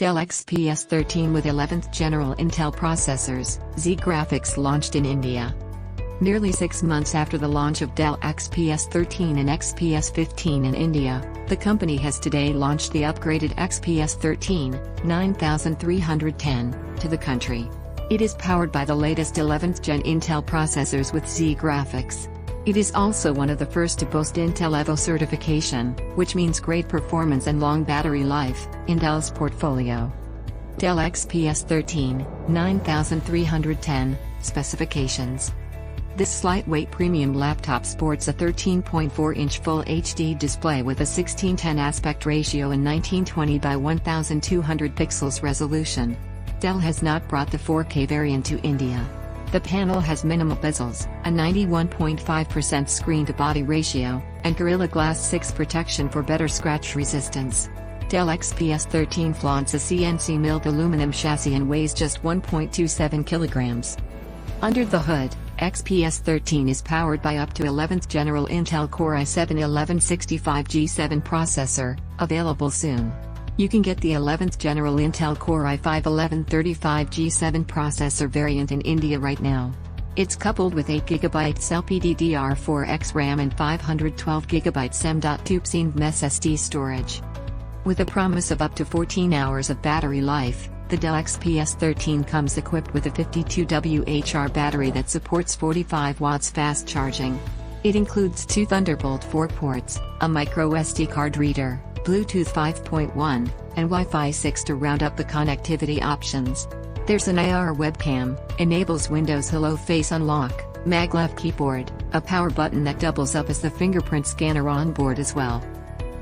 Dell XPS 13 with 11th General Intel processors, Z graphics launched in India. Nearly 6 months after the launch of Dell XPS 13 and XPS 15 in India, the company has today launched the upgraded XPS 13, 9310, to the country. It is powered by the latest 11th Gen Intel processors with Z graphics. It is also one of the first to boast Intel Evo certification, which means great performance and long battery life, in Dell's portfolio. Dell XPS 13, 9310, specifications. This lightweight premium laptop sports a 13.4-inch Full HD display with a 16:10 aspect ratio and 1920 by 1200 pixels resolution. Dell has not brought the 4K variant to India. The panel has minimal bezels, a 91.5% screen-to-body ratio, and Gorilla Glass 6 protection for better scratch resistance. Dell XPS 13 flaunts a CNC milled aluminum chassis and weighs just 1.27 kilograms. Under the hood, XPS 13 is powered by up to 11th General Intel Core i7-1165G7 processor, available soon. You can get the 11th General Intel Core i5-1135G7 processor variant in India right now. It's coupled with 8GB LPDDR4X RAM and 512GB M.2 SSD storage. With a promise of up to 14 hours of battery life, the Dell XPS 13 comes equipped with a 52Wh battery that supports 45 watts fast charging. It includes 2 Thunderbolt 4 ports, a microSD card reader, Bluetooth 5.1, and Wi-Fi 6 to round up the connectivity options. There's an AR webcam, enables Windows Hello Face Unlock, maglev keyboard, a power button that doubles up as the fingerprint scanner on board as well.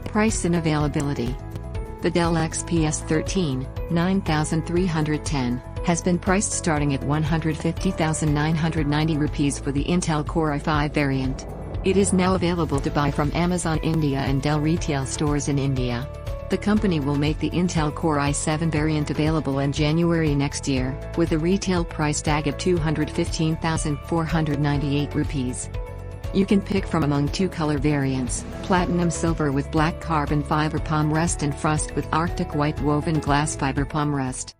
Price and availability. The Dell XPS 13, 9310, has been priced starting at 150,990 rupees for the Intel Core i5 variant. It is now available to buy from Amazon India and Dell retail stores in India. The company will make the Intel Core i7 variant available in January next year, with a retail price tag of 215,498 rupees. You can pick from among 2 color variants, platinum silver with black carbon fiber palm rest and frost with Arctic white woven glass fiber palm rest.